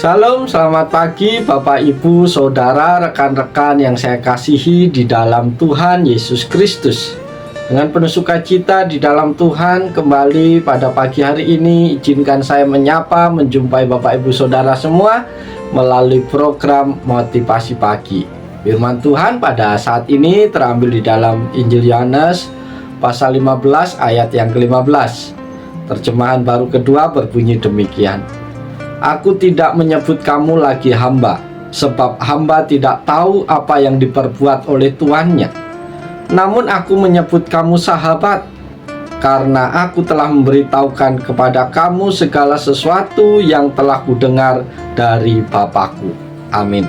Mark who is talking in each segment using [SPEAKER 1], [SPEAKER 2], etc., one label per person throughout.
[SPEAKER 1] Shalom, selamat pagi Bapak Ibu, Saudara, rekan-rekan yang saya kasihi di dalam Tuhan Yesus Kristus. Dengan penuh sukacita di dalam Tuhan, kembali pada pagi hari ini izinkan saya menyapa, menjumpai Bapak Ibu Saudara semua melalui program Motivasi Pagi. Firman Tuhan pada saat ini terambil di dalam Injil Yohanes pasal 15 ayat yang ke-15. Terjemahan baru kedua berbunyi demikian. Aku tidak menyebut kamu lagi hamba, sebab hamba tidak tahu apa yang diperbuat oleh tuannya. Namun aku menyebut kamu sahabat, karena aku telah memberitahukan kepada kamu segala sesuatu yang telah kudengar dari Bapakku. Amin.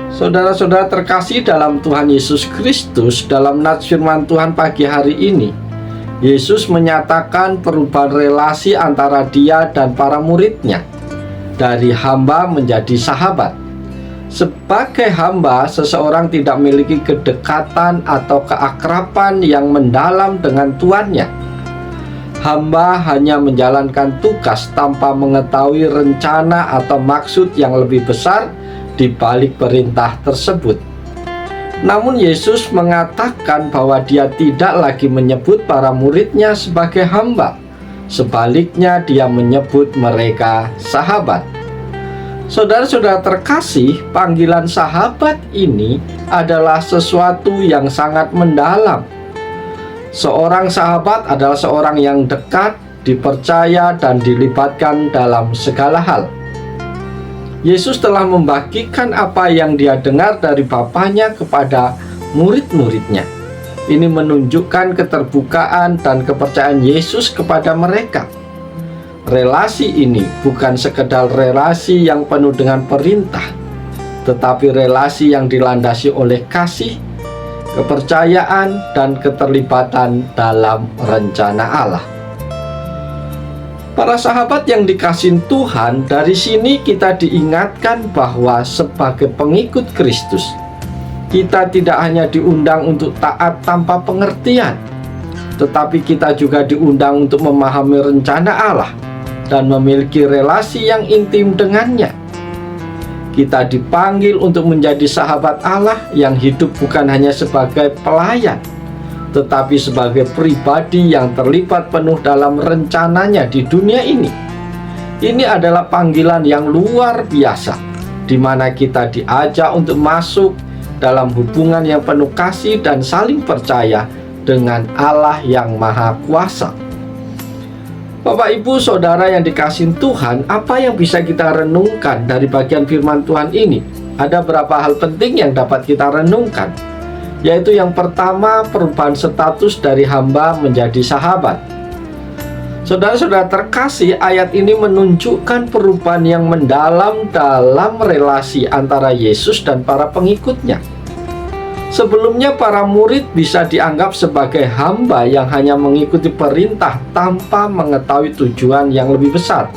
[SPEAKER 1] Saudara-saudara terkasih dalam Tuhan Yesus Kristus, dalam nats firman Tuhan pagi hari ini, Yesus menyatakan perubahan relasi antara dia dan para muridnya, dari hamba menjadi sahabat. Sebagai hamba, seseorang tidak memiliki kedekatan atau keakraban yang mendalam dengan tuannya. Hamba hanya menjalankan tugas tanpa mengetahui rencana atau maksud yang lebih besar di balik perintah tersebut. Namun Yesus mengatakan bahwa dia tidak lagi menyebut para muridnya sebagai hamba. Sebaliknya dia menyebut mereka sahabat. Saudara-saudara terkasih, panggilan sahabat ini adalah sesuatu yang sangat mendalam. Seorang sahabat adalah seorang yang dekat, dipercaya, dan dilibatkan dalam segala hal. Yesus telah membagikan apa yang dia dengar dari Bapaknya kepada murid-muridnya. Ini menunjukkan keterbukaan dan kepercayaan Yesus kepada mereka. Relasi ini bukan sekedar relasi yang penuh dengan perintah, tetapi relasi yang dilandasi oleh kasih, kepercayaan, dan keterlibatan dalam rencana Allah. Para sahabat yang dikasihi Tuhan, dari sini kita diingatkan bahwa sebagai pengikut Kristus, kita tidak hanya diundang untuk taat tanpa pengertian, tetapi kita juga diundang untuk memahami rencana Allah dan memiliki relasi yang intim dengannya. Kita dipanggil untuk menjadi sahabat Allah yang hidup bukan hanya sebagai pelayan, tetapi sebagai pribadi yang terlibat penuh dalam rencananya di dunia ini. Ini adalah panggilan yang luar biasa, di mana kita diajak untuk masuk dalam hubungan yang penuh kasih dan saling percaya dengan Allah yang Maha Kuasa. Bapak, Ibu, Saudara yang dikasihi Tuhan, apa yang bisa kita renungkan dari bagian firman Tuhan ini? Ada beberapa hal penting yang dapat kita renungkan, yaitu yang pertama, perubahan status dari hamba menjadi sahabat. Saudara-saudara terkasih, ayat ini menunjukkan perubahan yang mendalam dalam relasi antara Yesus dan para pengikutnya. Sebelumnya para murid bisa dianggap sebagai hamba yang hanya mengikuti perintah tanpa mengetahui tujuan yang lebih besar.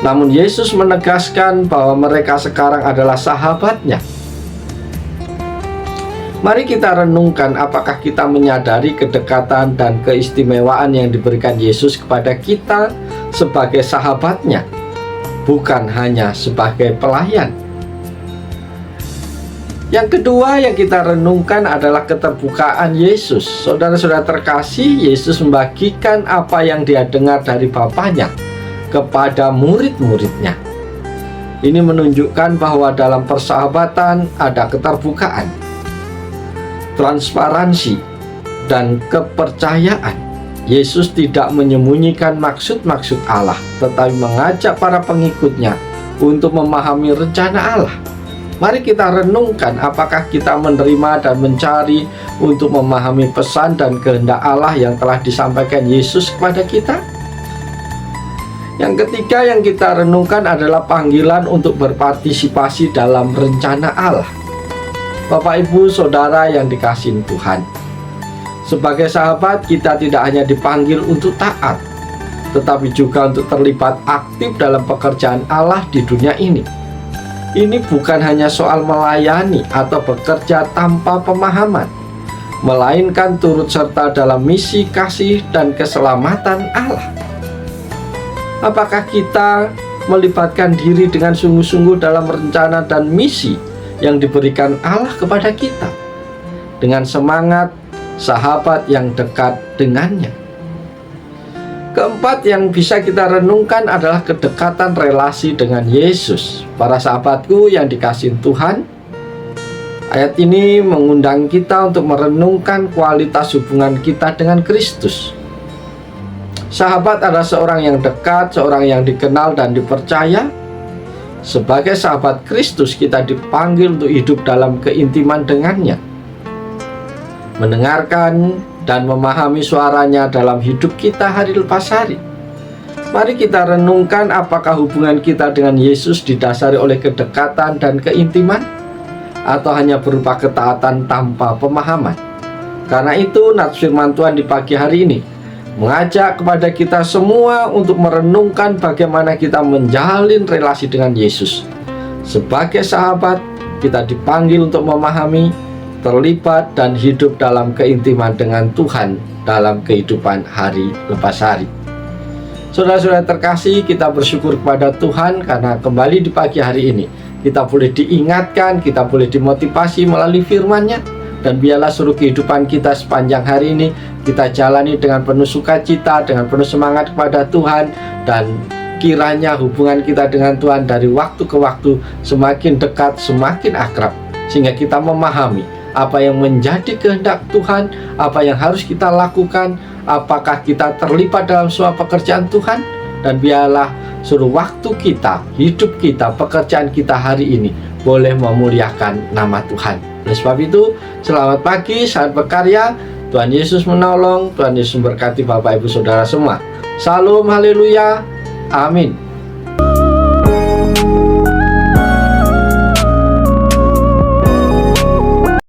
[SPEAKER 1] Namun Yesus menegaskan bahwa mereka sekarang adalah sahabatnya. Mari kita renungkan, apakah kita menyadari kedekatan dan keistimewaan yang diberikan Yesus kepada kita sebagai sahabatnya, bukan hanya sebagai pelayan. Yang kedua yang kita renungkan adalah keterbukaan Yesus. Saudara-saudara terkasih, Yesus membagikan apa yang dia dengar dari Bapaknya kepada murid-muridnya. Ini menunjukkan bahwa dalam persahabatan ada keterbukaan, transparansi, dan kepercayaan. Yesus tidak menyembunyikan maksud-maksud Allah, tetapi mengajak para pengikutnya untuk memahami rencana Allah. Mari kita renungkan, apakah kita menerima dan mencari untuk memahami pesan dan kehendak Allah yang telah disampaikan Yesus kepada kita? Yang ketiga yang kita renungkan adalah panggilan untuk berpartisipasi dalam rencana Allah. Bapak, Ibu, Saudara yang dikasihi Tuhan, sebagai sahabat kita tidak hanya dipanggil untuk taat, tetapi juga untuk terlibat aktif dalam pekerjaan Allah di dunia ini. Ini bukan hanya soal melayani atau bekerja tanpa pemahaman, melainkan turut serta dalam misi kasih dan keselamatan Allah. Apakah kita melibatkan diri dengan sungguh-sungguh dalam rencana dan misi yang diberikan Allah kepada kita, dengan semangat sahabat yang dekat dengannya. Keempat yang bisa kita renungkan adalah kedekatan relasi dengan Yesus. Para sahabatku yang dikasihi Tuhan, ayat ini mengundang kita untuk merenungkan kualitas hubungan kita dengan Kristus. Sahabat adalah seorang yang dekat, seorang yang dikenal dan dipercaya. Sebagai sahabat Kristus, kita dipanggil untuk hidup dalam keintiman dengannya, mendengarkan dan memahami suaranya dalam hidup kita hari lepas hari. Mari kita renungkan, apakah hubungan kita dengan Yesus didasari oleh kedekatan dan keintiman, atau hanya berupa ketaatan tanpa pemahaman? Karena itu, nats firman Tuhan di pagi hari ini mengajak kepada kita semua untuk merenungkan bagaimana kita menjalin relasi dengan Yesus. Sebagai sahabat, kita dipanggil untuk memahami, terlibat, dan hidup dalam keintiman dengan Tuhan dalam kehidupan hari lepas hari. Saudara-saudara terkasih, kita bersyukur kepada Tuhan karena kembali di pagi hari ini kita boleh diingatkan, kita boleh dimotivasi melalui firman-Nya, dan biarlah seluruh kehidupan kita sepanjang hari ini kita jalani dengan penuh sukacita, dengan penuh semangat kepada Tuhan, dan kiranya hubungan kita dengan Tuhan dari waktu ke waktu semakin dekat, semakin akrab, sehingga kita memahami apa yang menjadi kehendak Tuhan, apa yang harus kita lakukan, apakah kita terlibat dalam suatu pekerjaan Tuhan, dan biarlah seluruh waktu kita, hidup kita, pekerjaan kita hari ini boleh memuliakan nama Tuhan. Oleh sebab itu, selamat pagi, saat berkarya. Tuhan Yesus menolong, Tuhan Yesus memberkati Bapak Ibu Saudara semua. Salam, haleluya, amin.